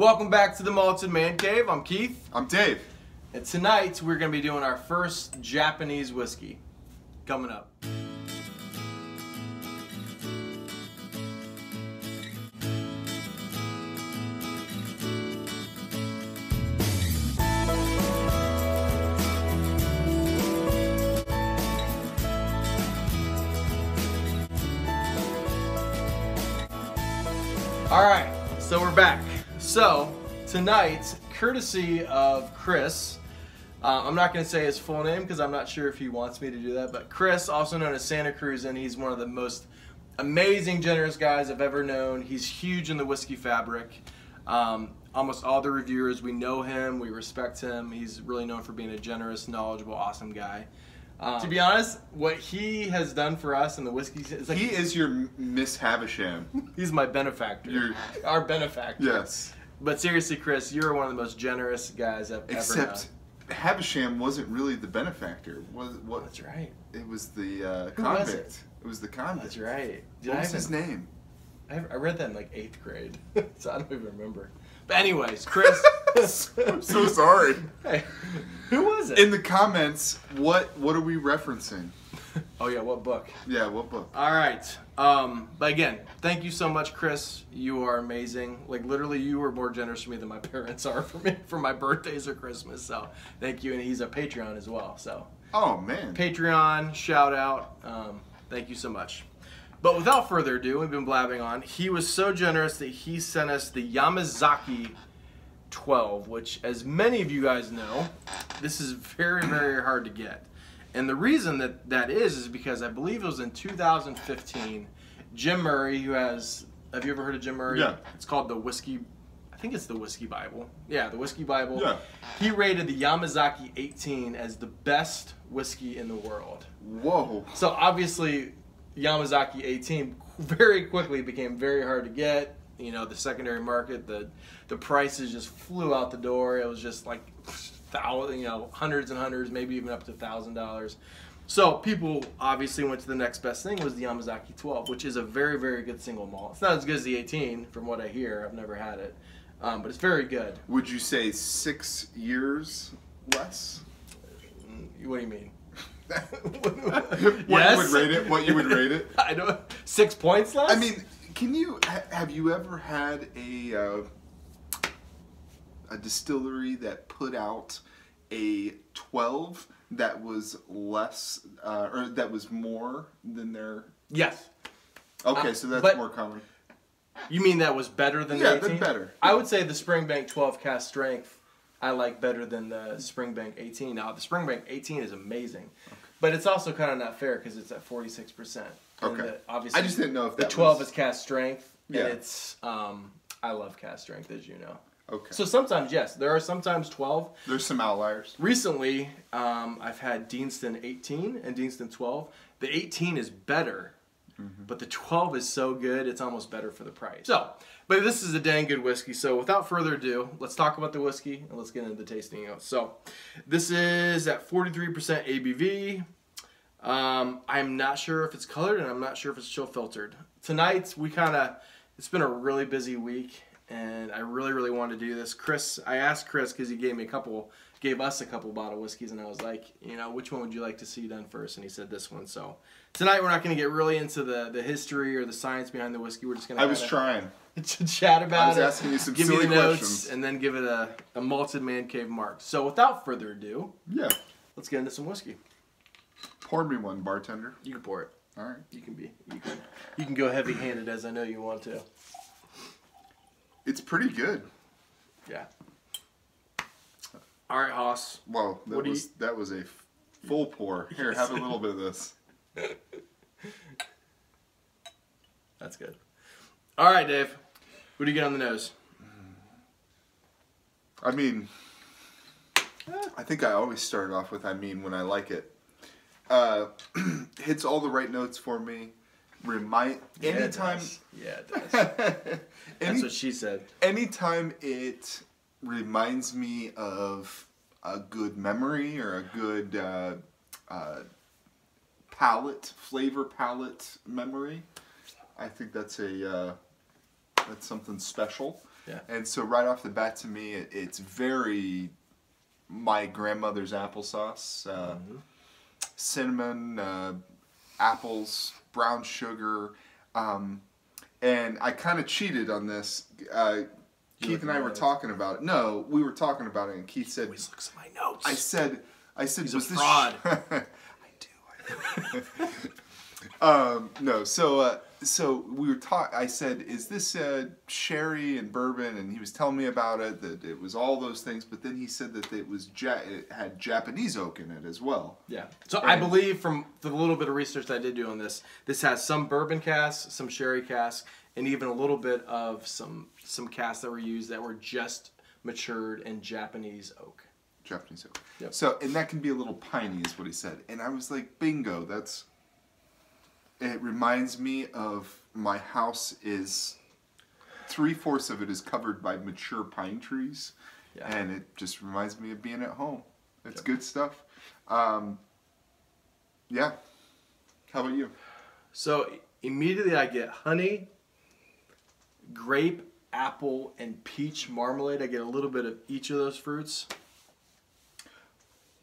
Welcome back to the Malted Man Cave. I'm Keith. I'm Dave. And tonight we're going to be doing our first Japanese whiskey. Coming up. Alright, so we're back. So, tonight, courtesy of Chris, I'm not going to say his full name because I'm not sure if he wants me to do that, but Chris, also known as Santa Cruz, and he's one of the most amazing, generous guys I've ever known. He's huge in the Whiskyfabric. Almost all the reviewers, we know him, we respect him. He's really known for being a generous, knowledgeable, awesome guy. To be honest, what he has done for us in the whiskey is like... He is your Miss Havisham. He's my benefactor. Our benefactor. Yes. But seriously, Chris, you're one of the most generous guys I've ever known. Except Havisham wasn't really the benefactor. What? That's right. It was the Who convict. was it? It was the convict. That's right. What was his name? I read that in like 8th grade, so I don't even remember. But anyways, Chris. I'm so sorry. Hey, who was it? In the comments, what are we referencing? Oh yeah, what book? Yeah, what book? All right. But again, thank you so much, Chris. You are amazing. Like literally, you were more generous for me than my parents are for me for my birthdays or Christmas. So thank you, and he's a Patreon as well. So. Oh man. Patreon shout out. Thank you so much. But without further ado, we've been blabbing on. He was so generous that he sent us the Yamazaki 12, which, as many of you guys know, this is very, very hard to get. And the reason that is because I believe it was in 2015, Jim Murray, who has, have you ever heard of Jim Murray? Yeah. It's called the Whiskey, I think it's the Whiskey Bible. Yeah, the Whiskey Bible. Yeah. He rated the Yamazaki 18 as the best whiskey in the world. Whoa. So obviously, Yamazaki 18 very quickly became very hard to get. You know, the secondary market, the prices just flew out the door. It was just like hundreds and hundreds, maybe even up to $1,000. So people obviously went to the next best thing, was the Yamazaki 12, which is a very, very good single malt. It's not as good as the 18 from what I hear. I've never had it, but it's very good. Would you say 6 years less? What do you mean? What you would rate it? What you would rate it? I don't. 6 points less? I mean, have you ever had a distillery that put out a 12 that was less or that was more than their? Yes. Okay, so that's more common. You mean that was better than the 18? Yeah, better. I would say the Springbank 12 cask strength I like better than the Springbank 18. Now, the Springbank 18 is amazing, but it's also kind of not fair because it's at 46%. Okay. Obviously, I just didn't know if that the 12 is cask strength. Yeah. And it's, I love cask strength, as you know. Okay. So sometimes, yes, there are sometimes 12. There's some outliers. Recently, I've had Deanston 18 and Deanston 12. The 18 is better, but the 12 is so good, it's almost better for the price. So, but this is a dang good whiskey. So without further ado, let's talk about the whiskey and let's get into the tasting notes. So this is at 43% ABV. I'm not sure if it's colored and I'm not sure if it's chill filtered. Tonight, it's been a really busy week and I really, really wanted to do this. I asked Chris because he gave us a couple bottle whiskeys, and I was like, you know, which one would you like to see done first? And he said this one. So tonight we're not going to get really into the history or the science behind the whiskey. We're just going to. I was trying to chat about it. I was asking you some give silly you the notes, questions, and then give it a malted man cave mark. So without further ado, yeah, let's get into some whiskey. Pour me one, bartender. You can pour it. All right. You can go heavy-handed, as I know you want to. It's pretty good. Yeah. All right, Haas. Well, that was a full pour. Here, have a little bit of this. That's good. All right, Dave. What do you get on the nose? I mean, I think I always start off with when I like it. Hits all the right notes for me. Anytime. Yeah, it does. That's what she said. Anytime it reminds me of a good memory or a good flavor palette memory, I think that's something special. Yeah. And so right off the bat, to me, it's very my grandmother's applesauce. Cinnamon, apples, brown sugar. And I kind of cheated on this. Keith and I were talking about it. No, we were talking about it, and Keith said... Always looks at my notes. I said, he's was a fraud. I do. No, so we were talking. I said, "Is this sherry and bourbon?" And he was telling me about it, that it was all those things. But then he said that it had Japanese oak in it as well. Yeah. So I believe from the little bit of research I did do on this has some bourbon casks, some sherry casks, and even a little bit of some casks that were used that were just matured in Japanese oak. Japanese oak. Yep. So, and that can be a little piney, is what he said. And I was like, bingo, it reminds me of my house is 3/4 of it is covered by mature pine trees. Yeah. And it just reminds me of being at home. It's good stuff. Yeah. How about you? So immediately I get honey, grape, apple, and peach marmalade. I get a little bit of each of those fruits.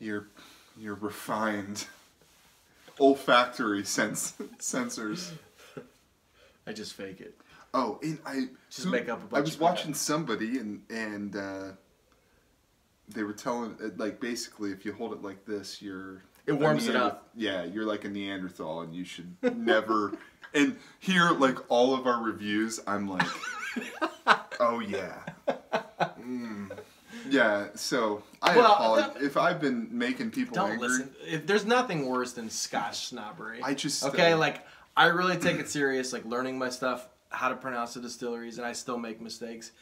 You're refined olfactory sensors. I just fake it. Oh, and make up a bunch. I was watching somebody and they were telling, like, basically if you hold it like this, it warms it up. Yeah, you're like a Neanderthal, and you should never. And here, like all of our reviews, I'm like, oh yeah. Yeah, so I apologize if I've been making people angry. Listen. There's nothing worse than Scotch snobbery. I just like I really take it serious, like learning my stuff, how to pronounce the distilleries, and I still make mistakes.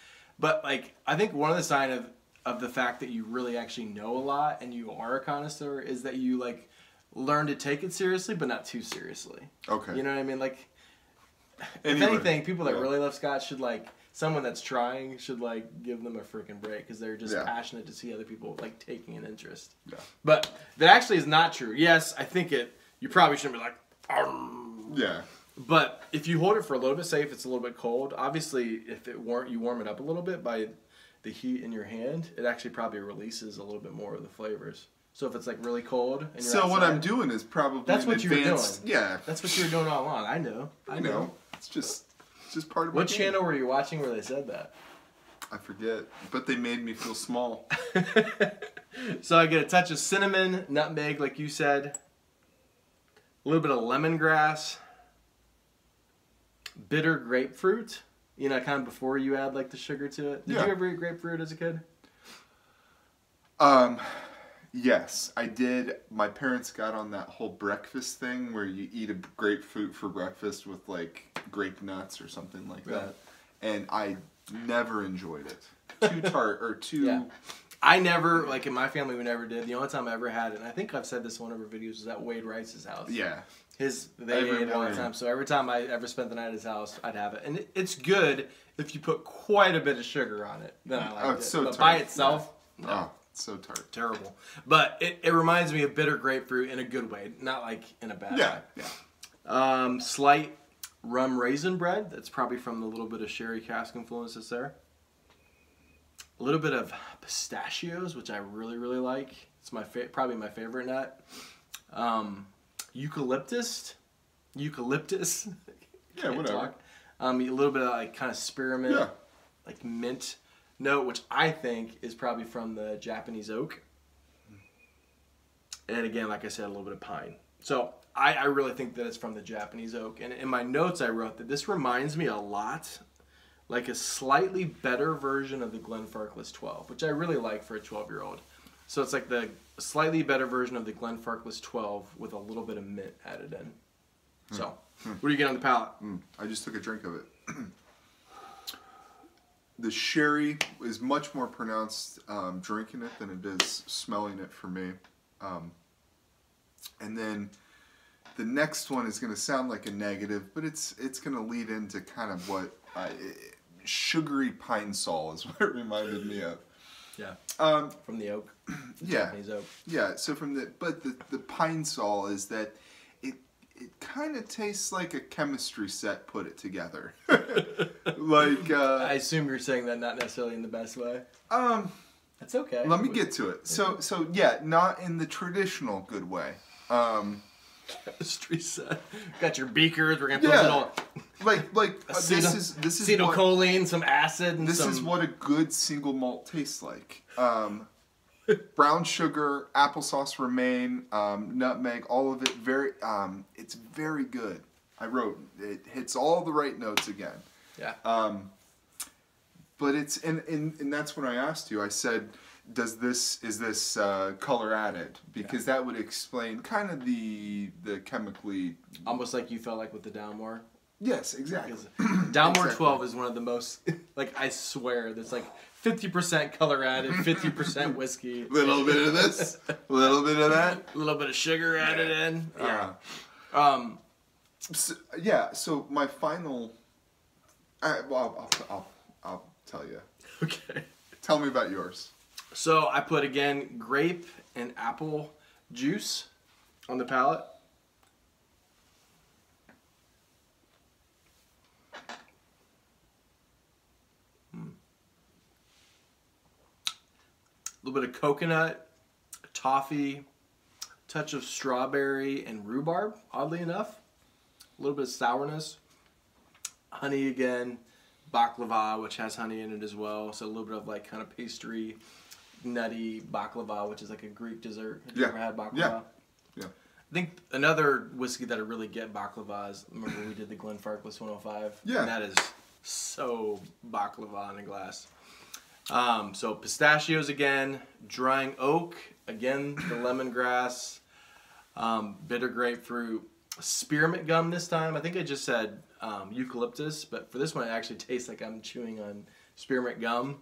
But like I think one of the signs of the fact that you really actually know a lot and you are a connoisseur is that you like learn to take it seriously, but not too seriously. Okay. You know what I mean? Like, if anything, people that really love Scotch should like. Someone that's trying should like give them a freaking break because they're just passionate to see other people like taking an interest. Yeah. But that actually is not true. Yes, I think you probably shouldn't be like, argh. Yeah. But if you hold it for a little bit, say if it's a little bit cold, obviously if you warm it up a little bit by the heat in your hand, it actually probably releases a little bit more of the flavors. So if it's like really cold and you're outside, what I'm doing is probably that's what you were doing. Yeah. That's what you were doing all along. I know. It's just part of what channel were you watching where they said that? I forget, but they made me feel small. So I get a touch of cinnamon, nutmeg, like you said, a little bit of lemongrass, bitter grapefruit. You know, kind of before you add like the sugar to it. Did you ever eat grapefruit as a kid? Yes, I did. My parents got on that whole breakfast thing where you eat a grapefruit for breakfast with like grape nuts or something like that. And I never enjoyed it. Too tart or too... Yeah. I never, like in my family we never did. The only time I ever had it, and I think I've said this in one of our videos, was at Wade Rice's house. Yeah. They ate it all the time. So every time I ever spent the night at his house, I'd have it. And it's good if you put quite a bit of sugar on it. Then I like it. So but tart. By itself, no. Oh, so tart. Terrible. But it reminds me of bitter grapefruit in a good way, not like in a bad way. Yeah. Slight rum raisin bread. That's probably from the little bit of sherry cask influence that's there. A little bit of pistachios, which I really, really like. It's probably my favorite nut. Eucalyptus. Yeah, whatever. A little bit of like kind of spearmint, like mint note, which I think is probably from the Japanese oak. And again, like I said, a little bit of pine. So I really think that it's from the Japanese oak. And in my notes, I wrote that this reminds me a lot like a slightly better version of the Glenfarclas 12, which I really like for a 12-year-old. So it's like the slightly better version of the Glenfarclas 12 with a little bit of mint added in. So, what do you get on the palate? I just took a drink of it. The sherry is much more pronounced drinking it than it is smelling it for me. And then the next one is going to sound like a negative, but it's going to lead into kind of what sugary pine sol is what it reminded me of. Yeah. From the oak. Yeah. Japanese oak. Yeah. So the pine sol is that it kind of tastes like a chemistry set put it together. Like I assume you're saying that not necessarily in the best way. That's okay. Let me get to it. So yeah, not in the traditional good way. Chemistry set. Got your beakers. We're gonna put it all. This is acetylcholine, some acid, and this is what a good single malt tastes like. Brown sugar, applesauce romaine, nutmeg, all of it. It's very good. I wrote it hits all the right notes again. Yeah. But it's and that's when I asked you. I said, is this color added? Because that would explain kind of the chemically. Almost like you felt like with the Dalmore. Yes, exactly. Dalmore 12 is one of the most, like, I swear, there's like 50% color added, 50% whiskey. Little bit of this, little bit of that, a little bit of sugar added in. Yeah. So my final. I'll tell you. Okay. Tell me about yours. So I put again grape and apple juice on the palate. A little bit of coconut, toffee, touch of strawberry and rhubarb, oddly enough. A little bit of sourness. Honey again. Baklava, which has honey in it as well. So a little bit of like kind of pastry, nutty baklava, which is like a Greek dessert. Have you ever had baklava? Yeah. I think another whiskey that I really get baklava is, remember we did the Glenfarclas 105? Yeah. And that is so baklava in a glass. So pistachios again, drying oak, again the lemongrass, bitter grapefruit, spearmint gum this time. I think I just said eucalyptus, but for this one it actually tastes like I'm chewing on spearmint gum.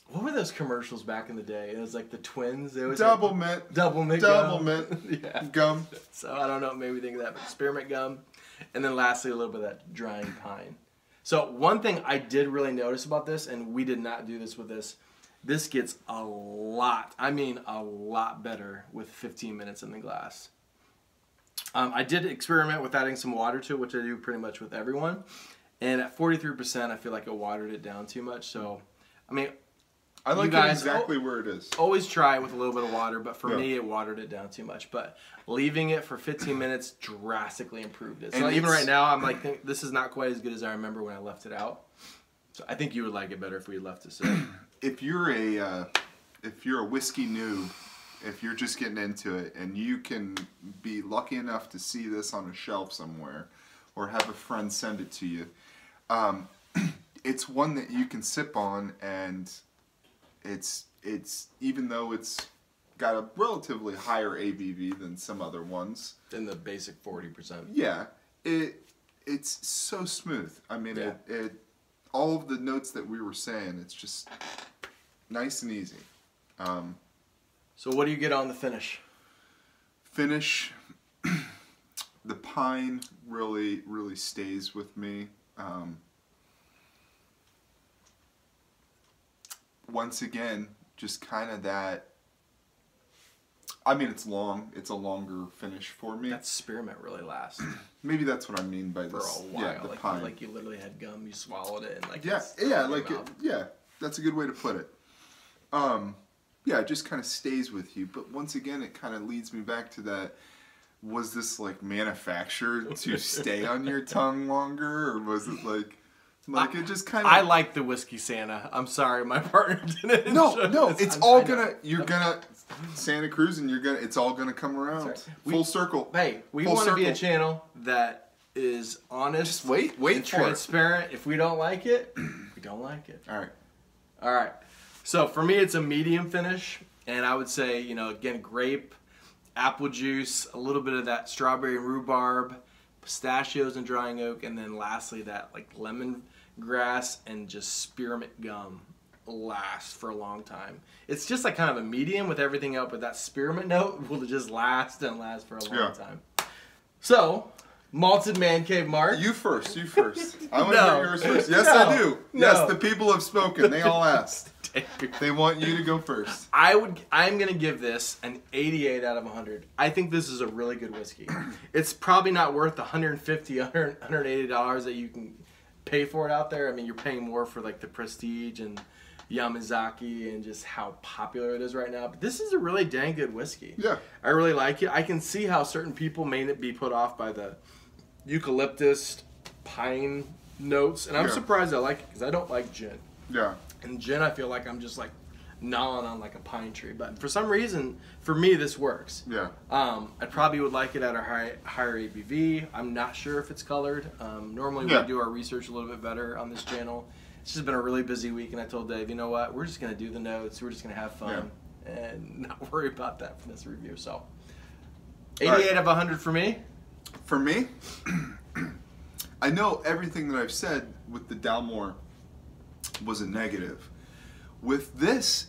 What were those commercials back in the day? It was like the twins. They always double mint yeah. gum. So I don't know, maybe think of that, but spearmint gum. And then lastly, a little bit of that drying pine. So one thing I did really notice about this, and we did not do this with this gets a lot, I mean a lot better with 15 minutes in the glass. I did experiment with adding some water to it, which I do pretty much with everyone. And at 43%, I feel like I watered it down too much. So, I mean, I like it exactly where it is. Always try with a little bit of water, but for me, it watered it down too much. But leaving it for 15 minutes drastically improved it. So even right now, I'm like, this is not quite as good as I remember when I left it out. So I think you would like it better if we had left it sit. If you're a whiskey noob, if you're just getting into it, and you can be lucky enough to see this on a shelf somewhere, or have a friend send it to you, it's one that you can sip on, and it's even though it's got a relatively higher ABV than some other ones, than the basic 40%. Yeah, it's so smooth. I mean, it all of the notes that we were saying, it's just nice and easy. So what do you get on the finish? Finish, the pine really stays with me. Once again, just kind of that. I mean, it's long. It's a longer finish for me. That spearmint really lasts. Maybe that's what I mean by this. For a while. Yeah, the pine. Like you literally had gum, you swallowed it, and like that's a good way to put it. Yeah, it just kind of stays with you. But once again, it kind of leads me back to that. Was this like manufactured to stay on your tongue longer, or was it like it just kind of? I like the Whiskey Santa. I'm sorry, my partner didn't. No, it's all gonna. You're gonna Santa Cruz, and it's all gonna come around full circle. Hey, we want to be a channel that is honest. Just wait and transparent. If we don't like it, we don't like it. All right. So for me, it's a medium finish, and I would say, again, grape, apple juice, a little bit of that strawberry and rhubarb, pistachios and drying oak, and then lastly that like lemongrass and just spearmint gum last for a long time. It's just like kind of a medium with everything else, but that spearmint note will just last and last for a long time. So, Malted Man Cave Mark. You first. I want to hear yours first. Yes, I do. Yes, the people have spoken. They all asked. They want you to go first. I'm gonna give this an 88 out of 100. I think this is a really good whiskey. It's probably not worth the $150, $180 that you can pay for it out there. I mean, you're paying more for like the Prestige and Yamazaki and just how popular it is right now. But this is a really dang good whiskey. Yeah. I really like it. I can see how certain people may be put off by the eucalyptus pine notes, and I'm surprised I like it because I don't like gin. Yeah. And gin, I feel like I'm just like gnawing on like a pine tree. But for some reason, for me, this works. Yeah. I probably would like it at a higher ABV. I'm not sure if it's colored. Normally we do our research a little bit better on this channel. It's just been a really busy week, and I told Dave, you know what? We're just going to do the notes. We're just going to have fun and not worry about that for this review. So 88 of 100 for me. For me, I know everything that I've said with the Dalmore was a negative. With this,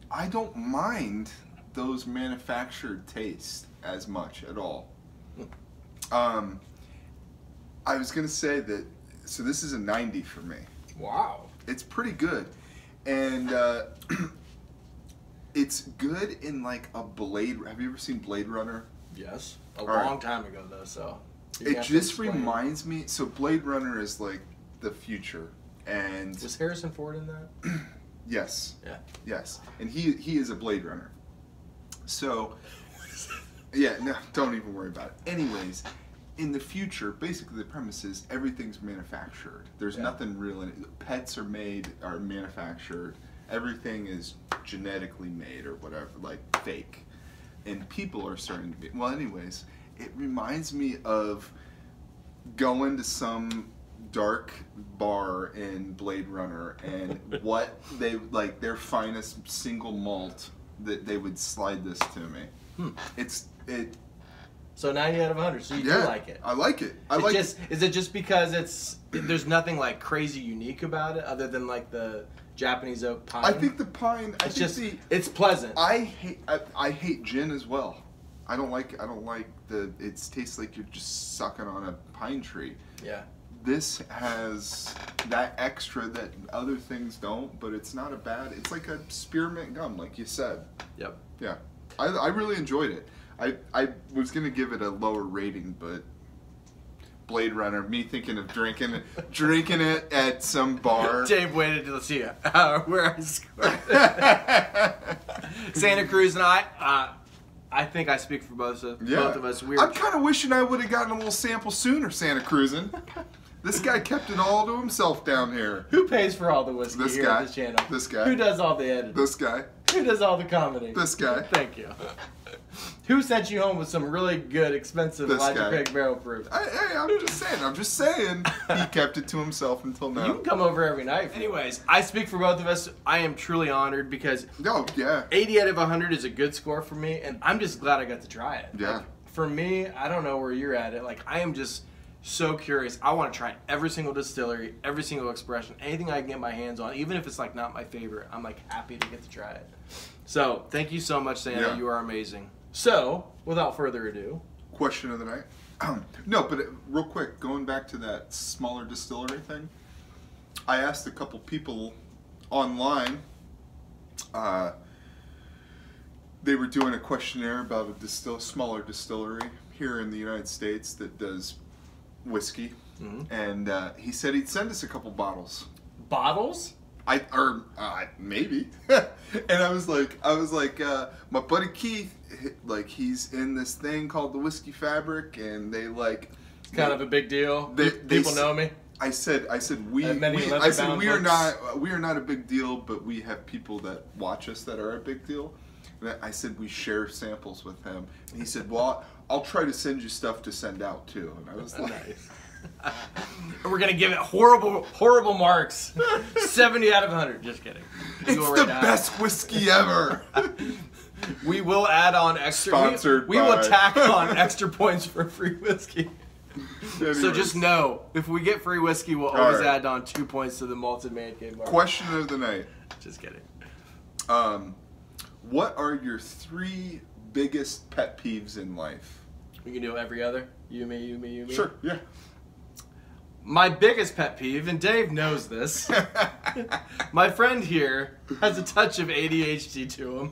I don't mind those manufactured tastes as much at all. I was going to say that, so this is a 90 for me. Wow. It's pretty good. And it's good in like a Blade. Have you ever seen Blade Runner? Yes. A long time ago, though, so. It just reminds me. So Blade Runner is like the future. And was Harrison Ford in that? Yes. Yeah. Yes. And he is a Blade Runner. So, yeah, no, don't even worry about it. Anyways, in the future, basically the premise is everything's manufactured. There's nothing real in it. Pets are manufactured. Everything is genetically made or whatever, like fake. And people are starting to be, well, anyways, it reminds me of going to some dark bar in Blade Runner and what they, like their finest single malt that they would slide this to me. So 90 out of 100. So you do like it. I like it. Is it just because there's nothing like crazy unique about it other than like the Japanese oak pine? I think the pine. It's pleasant. I hate gin as well. I don't like it tastes like you're just sucking on a pine tree. Yeah. This has that extra that other things don't, but it's not it's like a spearmint gum, like you said. Yep. Yeah. I really enjoyed it. I was going to give it a lower rating, but Blade Runner, me thinking of drinking it at some bar. Dave waited to see where I scored. Santa Cruz and I think I speak for both of us. I'm kind of wishing I would have gotten a little sample sooner, Santa Cruzin'. This guy kept it all to himself down here. Who pays for all the whiskey on this channel? This guy. Who does all the editing? This guy. Who does all the comedy? This guy. Thank you. Who sent you home with some really good, expensive Elijah Craig barrel proof? Hey, I'm just saying. He kept it to himself until now. You can come over every night. Anyways, I speak for both of us. I am truly honored because 80 out of 100 is a good score for me, and I'm just glad I got to try it. Yeah. Like, for me, I don't know where you're at it. Like, I am just so curious. I want to try every single distillery, every single expression, anything I can get my hands on, even if it's like not my favorite. I'm like happy to get to try it. So thank you so much, Santa. You are amazing. So without further ado, question of the night. No, but real quick, going back to that smaller distillery thing, I asked a couple people online. They were doing a questionnaire about a smaller distillery here in the United States that does whiskey, and he said he'd send us a couple bottles. Bottles? Maybe. And I was like, my buddy Keith, like he's in this thing called the Whiskyfabric, and they like. It's kind of a big deal. People know me. I said we are not a big deal, but we have people that watch us that are a big deal. And I said we share samples with him, and he said, well, I'll try to send you stuff to send out too. And I was like, nice. We're gonna give it horrible marks. 70 out of 100. Just kidding. It's the best whiskey ever. We will add on extra. Sponsored we will tack on extra points for free whiskey. Anyways. So just know, if we get free whiskey, we'll always add on 2 points to the Malted Man Cave bar. Question of the night. Just kidding. What are your 3 biggest pet peeves in life? We can do every other. You, me. Sure, yeah. My biggest pet peeve, and Dave knows this, My friend here has a touch of ADHD to him,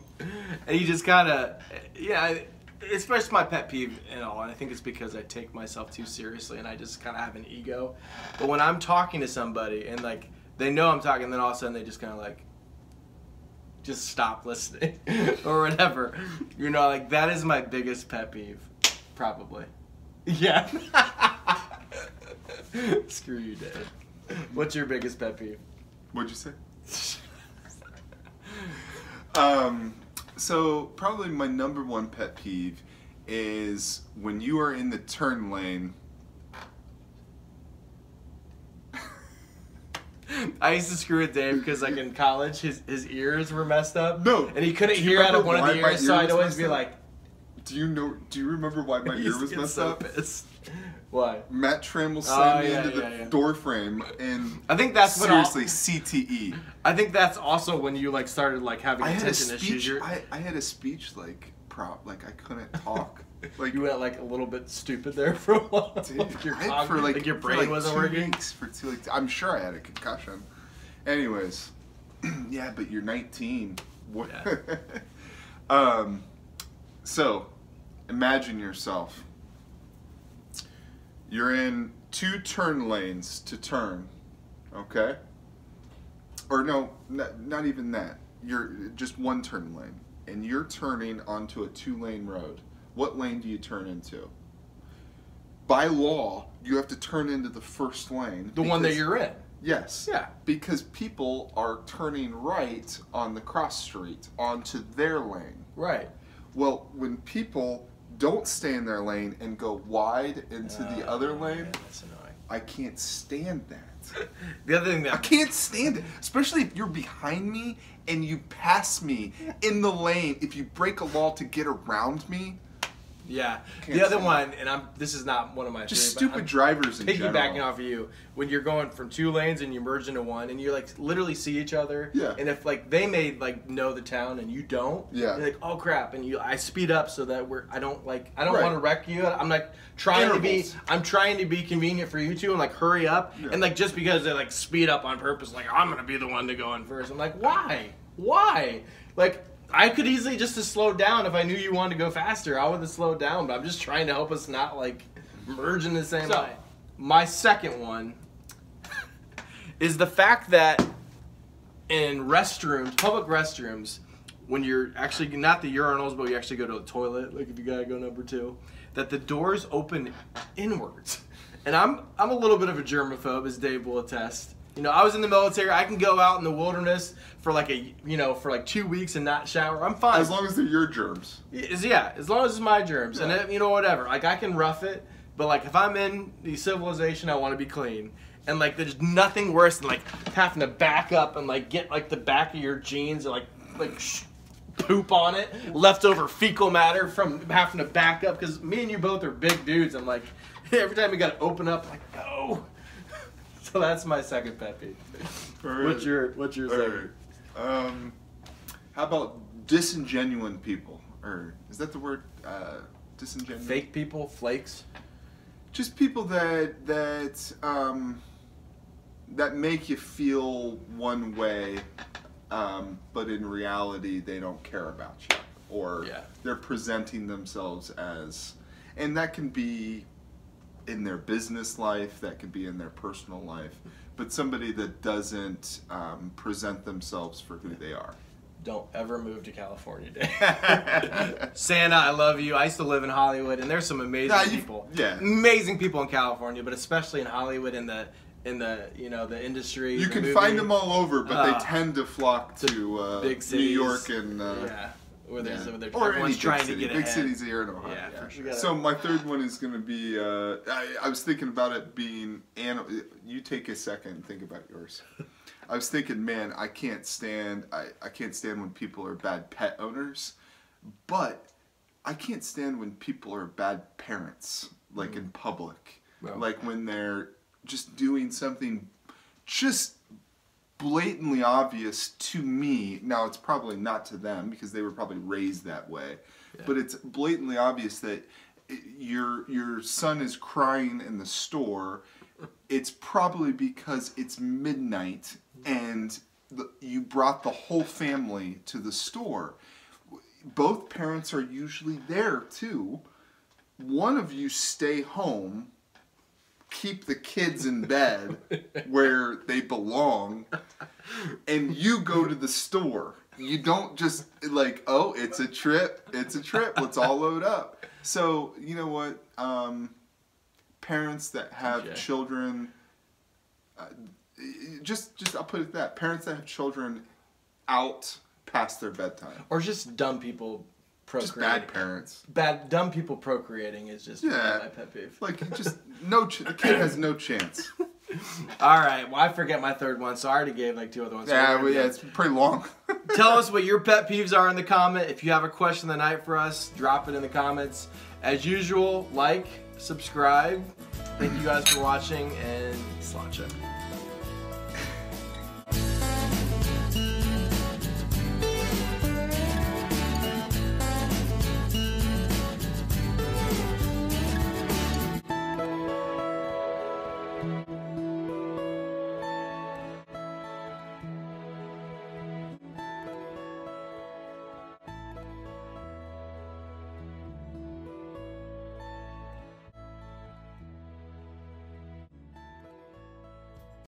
and he just kind of, yeah, it's just my pet peeve and all, and I think it's because I take myself too seriously, and I just kind of have an ego. But when I'm talking to somebody, and like, they know I'm talking, then all of a sudden they just kind of like, just stop listening, or whatever. You know, like, that is my biggest pet peeve, probably. Yeah. Screw you, Dave. What's your biggest pet peeve? What'd you say? So probably my number one pet peeve is when you are in the turn lane. I used to screw with Dave because, like, in college, his ears were messed up. No. And he couldn't hear out of one of the ears, so I'd always be like... Do you remember why my ear was messed up? Pissed. Why? Matt Trammell slammed me into the door frame, and I think that's seriously CTE. I think that's also when you like started like having attention issues. I had a speech like I couldn't talk. Like you went like a little bit stupid there for a while. Dude, your brain wasn't working. I'm sure I had a concussion. Anyways, yeah, but you're 19. What? Yeah. So, imagine yourself. You're in 2 turn lanes to turn, okay? Or no, not even that. You're just 1 turn lane, and you're turning onto a 2-lane road. What lane do you turn into? By law, you have to turn into the first lane. The one that you're in. Yes. Yeah. Because people are turning right on the cross street onto their lane. Right. Well, when people don't stay in their lane and go wide into the other lane, man, that's annoying. I can't stand that. The other thing that I can't stand it, especially if you're behind me and you pass me in the lane. If you break a law to get around me. Yeah. The other one, and this is not one of my just favorite, stupid drivers in general. Piggybacking off of you, when you're going from 2 lanes and you merge into 1, and you like literally see each other. Yeah. And if like they may like know the town and you don't. Yeah. You're like, oh crap, and I speed up so that I don't Right. want to wreck you. I'm like trying to be convenient for you two and like hurry up. Yeah. And like just because they like speed up on purpose, like I'm gonna be the one to go in first. I'm like, why? Like. I could easily just have slowed down if I knew you wanted to go faster. I would have slowed down, but I'm just trying to help us not like merge in the same line. My second one is the fact that in restrooms, public restrooms, when you're actually not the urinals, but you actually go to the toilet, like if you gotta go number 2, that the doors open inwards. And I'm a little bit of a germaphobe, as Dave will attest. You know, I was in the military. I can go out in the wilderness for like 2 weeks and not shower. I'm fine. As long as they're your germs. Yeah, as long as it's my germs. Yeah. And, whatever. Like, I can rough it. But, like, if I'm in the civilization, I want to be clean. And, like, there's nothing worse than, like, having to back up and, like, get, like, the back of your jeans and, like poop on it. Leftover fecal matter from having to back up. Because me and you both are big dudes. I'm like, every time we got to open up, like, no. So that's my second pet peeve. Right. What's your second? Right. How about disingenuine people? Or is that the word? Disingenuine. Fake people, flakes. Just people that make you feel one way, but in reality they don't care about you, or they're presenting themselves as, and that can be in their business life, that could be in their personal life, but somebody that doesn't present themselves for who they are. Don't ever move to California, Dave. Santa, I love you. I used to live in Hollywood, and there's some amazing people. Yeah. Amazing people in California, but especially in Hollywood, in the the industry. You can find them all over, but they tend to flock to big cities, New York and where there's or everyone's any trying big city. to get big ahead. cities here in Ohio. Yeah, for sure. So my third one is going to be. I was thinking about it being. You take a second and think about yours. I was thinking, man, I can't stand when people are bad pet owners, but I can't stand when people are bad parents, like in public, like when they're just doing something just blatantly obvious to me. Now, it's probably not to them because they were probably raised that way, but it's blatantly obvious that your son is crying in the store it's probably because it's midnight and you brought the whole family to the store. Both parents are usually there too. One of you stay home, keep the kids in bed where they belong, and you go to the store. You don't just like, oh, it's a trip, let's all load up. So, you know what, parents that have children, just I'll put it that, parents that have children out past their bedtime. Or just dumb people procreating. Just bad parents. Dumb people procreating is just my pet peeve. Like, just the kid has no chance. All right, well, I forget my third one, so I already gave like 2 other ones. Yeah, it's pretty long. Tell us what your pet peeves are in the comment. If you have a question of the night for us, drop it in the comments. As usual, like, subscribe. Thank you guys for watching, and sláinte.